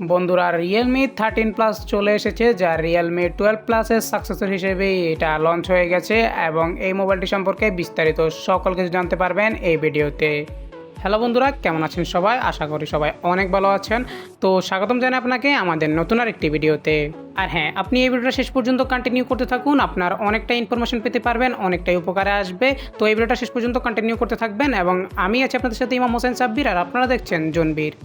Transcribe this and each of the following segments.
বন্ধুরা Realme 13 plus চলে এসেছে, যা Realme 12 প্লাসের সাকসেসর হিসেবে এটা লঞ্চ হয়ে গেছে এবং এই মোবাইলটি সম্পর্কে বিস্তারিত সকল কিছু জানতে পারবেন এই ভিডিওতে। হ্যালো বন্ধুরা, কেমন আছেন সবাই? আশা করি সবাই অনেক ভালো আছেন। তো স্বাগতম জানাই আপনাকে আমাদের নতুন আরেকটি ভিডিওতে। আর হ্যাঁ, আপনি এই ভিডিওটা শেষ পর্যন্ত কন্টিনিউ করতে থাকুন, আপনার অনেকটা ইনফরমেশন পেতে পারবেন, অনেকটাই উপকারে আসবে। তো এই ভিডিওটা শেষ পর্যন্ত কন্টিনিউ করতে থাকবেন এবং আমি আছি আপনাদের সাথে ইমাম হোসেন সাব্বির, আর আপনারা দেখছেন জোনবির।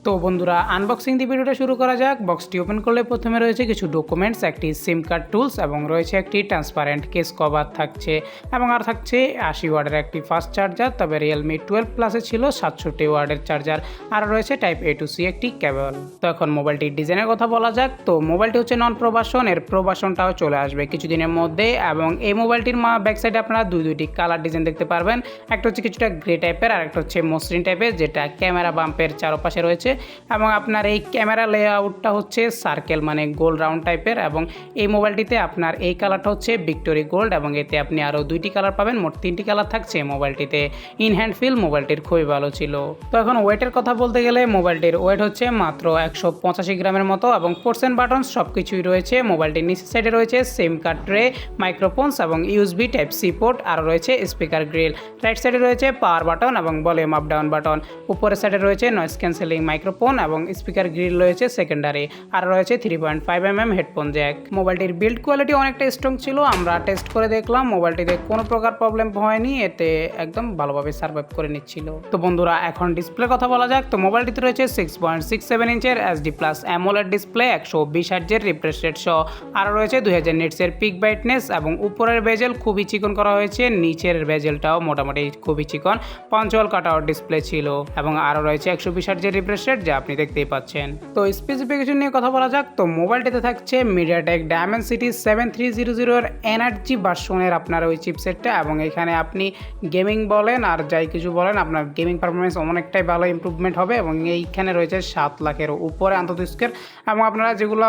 তো বন্ধুরা, আনবক্সিং দিয়ে ভিডিওটা শুরু করা যাক। বক্সটি ওপেন করলে প্রথমে রয়েছে কিছু ডকুমেন্টস, একটি সিম কার্ড টুলস এবং রয়েছে একটি ট্রান্সপারেন্ট কেস কভার থাকছে এবং আর থাকছে 80 ওয়াটের একটি ফাস্ট চার্জার, তবে Realme 12 প্লাসে ছিল 67 ওয়াটের চার্জার, আর রয়েছে টাইপ A to C একটি কেবল। তো এখন মোবাইলটির ডিজাইনের কথা বলা যাক। তো মোবাইলটি হচ্ছে নন প্রবাসন, এর প্রবাসনটাও চলে আসবে কিছুদিনের মধ্যে এবং এই মোবাইলটির ব্যাক সাইডে আপনারা দুইটি কালার ডিজাইন দেখতে পারবেন। একটা হচ্ছে কিছুটা গ্রে টাইপের আর একটা হচ্ছে মসৃণ টাইপের, যেটা ক্যামেরা বাম্পের চারপাশে রয়েছে এবং আপনার এই ক্যামেরা লেআউটটা হচ্ছে সার্কেল মানে গোল রাউন্ড টাইপের এবং এই মোবাইলটিতে আপনার এই কালারটা হচ্ছে ভিক্টোরি গোল্ড এবং এতে আপনি আরও দুইটি কালার পাবেন, মোট 3টি কালার থাকছে মোবাইলটিতে। ইন হ্যান্ড ফিল মোবাইলটির খুবই ভালো ছিল। তো এখন ওয়েটের কথা বলতে গেলে মোবাইলটির ওয়েট হচ্ছে মাত্র 185 গ্রামের মতো এবং পোর্টস বাটন সব কিছুই রয়েছে। মোবাইলটির নিচের সাইডে রয়েছে সিম কার্ড ট্রে, মাইক্রোফোনস এবং USB টাইপ সি পোর্ট, আর রয়েছে স্পিকার গ্রিল। রাইট সাইডে রয়েছে পাওয়ার বাটন এবং ভলিউম আপ ডাউন বাটন। উপরের সাইডে রয়েছে নয়েজ ক্যান্সেলিং মাইক্রোফোন এবং স্পিকার গ্রিল রয়েছে সেকেন্ডারি, আর রয়েছে 3.5mm হেডফোন জ্যাক। মোবাইলটির বিল্ড কোয়ালিটি অনেকটা স্ট্রং ছিল, আমরা টেস্ট করে দেখলাম মোবাইলটিতে কোনো প্রকার প্রবলেম হয়নি, এতে একদম ভালোভাবে সার্ভাইভ করে নিচ্ছিল। তো বন্ধুরা, এখন ডিসপ্লের কথা বলা যাক। তো মোবাইলটিতে রয়েছে 6.67 ইঞ্চের HD প্লাস অ্যামোলেড ডিসপ্লে, 120 হার্টজের রিফ্রেশ রেট সহ, আর রয়েছে 2000 নিটসের পিক ব্রাইটনেস এবং উপরের বেজেল খুবই চিকন করা হয়েছে, নিচের বেজেলটাও মোটামুটি খুবই চিকন। পাঞ্চুয়াল কাটআউট ডিসপ্লে ছিল এবং আরও রয়েছে 120 হার্টজের রিফ্রেশ রেট, যা আপনি দেখতেই পাচ্ছেন। তো স্পেসিফিকেশন নিয়ে কথা বলা যাক। তো মোবাইলটিতে থাকছে মিডিয়াটেক ডায়মেনসিটি 7300 এর এনার্জি ভার্সনের আপনার ওই চিপসেটটা এবং এখানে আপনি গেমিং বলেন আর যাই কিছু বলেন, আপনার গেমিং পারফরমেন্স অনেকটাই ভালো ইমপ্রুভমেন্ট হবে এবং এইখানে রয়েছে 7 লাখের উপরে আন্তঃস্কের এবং আপনারা যেগুলো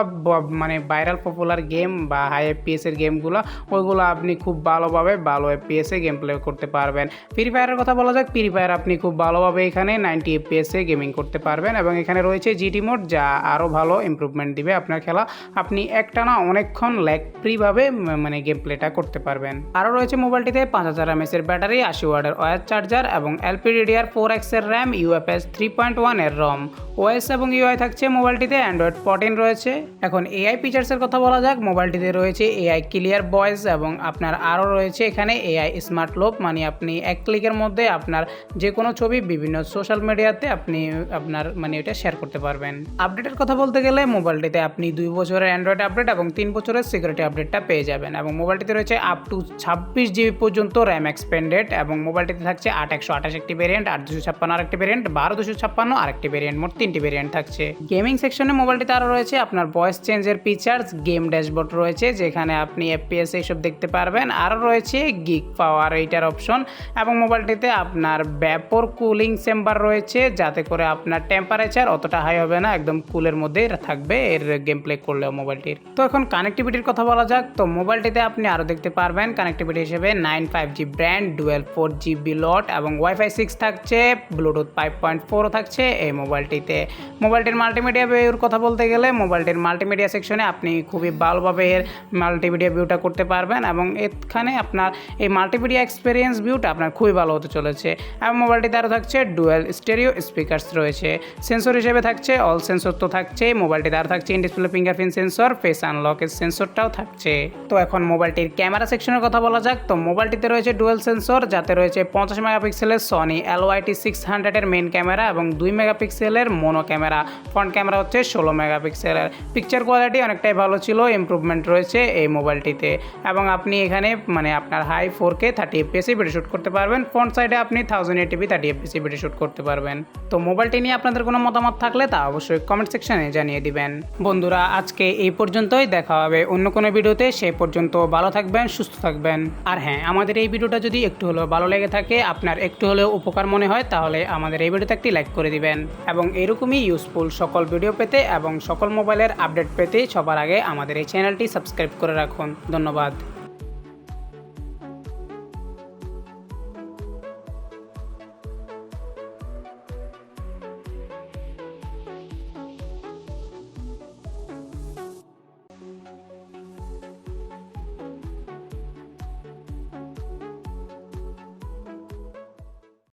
মানে ভাইরাল পপুলার গেম বা হাই FPS এর গেমগুলো, ওইগুলো আপনি খুব ভালোভাবে ভালো FPS এ গেম প্লে করতে পারবেন। ফ্রি ফায়ারের কথা বলা যাক। ফ্রি ফায়ার আপনি খুব ভালোভাবে এখানে 90 FPS এ গেমিং করতে পারবেন এবং এখানে রয়েছে GT মোড, যা আরও ভালো ইমপ্রুভমেন্ট দিবে আপনার খেলা। আপনি একটানা অনেকক্ষণ ল্যাগ ফ্রিভাবে মানে গেম প্লেটা করতে পারবেন। আরও রয়েছে মোবাইলটিতে 5000 mAh এর ব্যাটারি, 80 ওয়াটের ওয়্যার চার্জার এবং LPDDR4X এর র্যাম, UFS 3.1 এর রম। OS এবং UI থাকছে মোবাইলটিতে Android 14 রয়েছে। এখন AI ফিচার্সের কথা বলা যাক। মোবাইলটিতে রয়েছে AI ক্লিয়ার ভয়েস এবং আপনার আরও রয়েছে এখানে AI স্মার্ট লোপ, মানে আপনি এক ক্লিকের মধ্যে আপনার যে কোনো ছবি বিভিন্ন সোশ্যাল মিডিয়াতে আপনি আপনার মানে এটা শেয়ার করতে পারবেন। আপডেটের কথা বলতে গেলে মোবাইলটিতে আপনি 2 বছরের অ্যান্ড্রয়েড আপডেট এবং 3 বছরের সিকিউরিটি আপডেটটা পেয়ে যাবেন এবং মোবাইলটিতে রয়েছে আপ টু 26 GB পর্যন্ত র্যাম এক্সপেন্ডেড এবং মোবাইলটিতে থাকছে 8128 একটি ভেরিয়েন্ট, 8256 আরেকটি ভেরিয়েন্ট, 12256 আরেকটি ভেরিয়েন্ট, মোট 3টি ভেরিয়েন্ট থাকছে। গেমিং সেকশনে মোবাইলটিতে আরও রয়েছে আপনার ভয়েস চেঞ্জের ফিচার্স, গেম ড্যাশবোর্ড রয়েছে যেখানে আপনি FPS এইসব দেখতে পারবেন, আরও রয়েছে গিগ পাওয়ার এইটার অপশন এবং মোবাইলটিতে আপনার ভ্যাপর কুলিং চেম্বার রয়েছে, যাতে করে আপনার টেম্পারেচার অতটা হাই হবে না, একদম কুলের মধ্যেই থাকবে এর গেম প্লে করলেও মোবাইলটির। তো এখন কানেক্টিভিটির কথা বলা যাক। তো মোবাইলটিতে আপনি আরও দেখতে পারবেন কানেক্টিভিটি হিসেবে 9 5G ব্র্যান্ড, ডুয়েল 4GB লট এবং Wi-Fi 6 থাকছে, ব্লুটুথ 5.4 থাকছে এই মোবাইলটিতে। মোবাইলটির মাল্টিমিডিয়া ভিউর কথা বলতে গেলে মোবাইলটির মাল্টিমিডিয়া সেকশনে আপনি খুবই ভালোভাবে এর মাল্টিমিডিয়া ভিউটা করতে পারবেন এবং এখানে আপনার এই মাল্টিমিডিয়া এক্সপিরিয়েন্স ভিউটা আপনার খুবই ভালো হতে চলেছে এবং মোবাইলটিতে আরও থাকছে ডুয়েল স্টেরিও স্পিকার্স রয়েছে। সেন্সর হিসেবে থাকছে অল সেন্সর তো থাকছে, মোবাইলটিতে আর থাকছে in display fingerprint sensor, face আনলকের সেন্সরটাও থাকছে। তো এখন মোবাইলটির ক্যামেরা সেকশনের কথা বলা যাক। তো মোবাইলটিতে রয়েছে ডুয়েল সেন্সর, যাতে রয়েছে 50 মেগাপিক্সেলের সনি LYT 600 এর মেন ক্যামেরা এবং 2 মেগাপিক্সেলের মোনো ক্যামেরা। ফ্রন্ট ক্যামেরা হচ্ছে 16 মেগাপিক্সেলের। পিকচার কোয়ালিটি অনেকটাই ভালো ছিল, ইমপ্রুভমেন্ট রয়েছে এই মোবাইলটিতে এবং আপনি এখানে মানে আপনার high 4K 30 FPS video shoot করতে পারবেন। ফ্রন্ট সাইডে আপনি 1080p 30 FPS ভিডিও শ্যুট করতে পারবেন। তো মোবাইলটি নিয়ে আপনাদের কোনো মতামত থাকলে তা অবশ্যই কমেন্ট সেকশনে জানিয়ে দিবেন। বন্ধুরা, আজকে এই পর্যন্তই, দেখা হবে অন্য কোনো ভিডিওতে। সেই পর্যন্ত ভালো থাকবেন, সুস্থ থাকবেন। আর হ্যাঁ, আমাদের এই ভিডিওটা যদি একটু হলেও ভালো লেগে থাকে, আপনার একটু হলেও উপকার মনে হয়, তাহলে আমাদের এই ভিডিওতে একটি লাইক করে দিবেন এবং এরকমই ইউজফুল সকল ভিডিও পেতে এবং সকল মোবাইলের আপডেট পেতে সবার আগে আমাদের এই চ্যানেলটি সাবস্ক্রাইব করে রাখুন। ধন্যবাদ।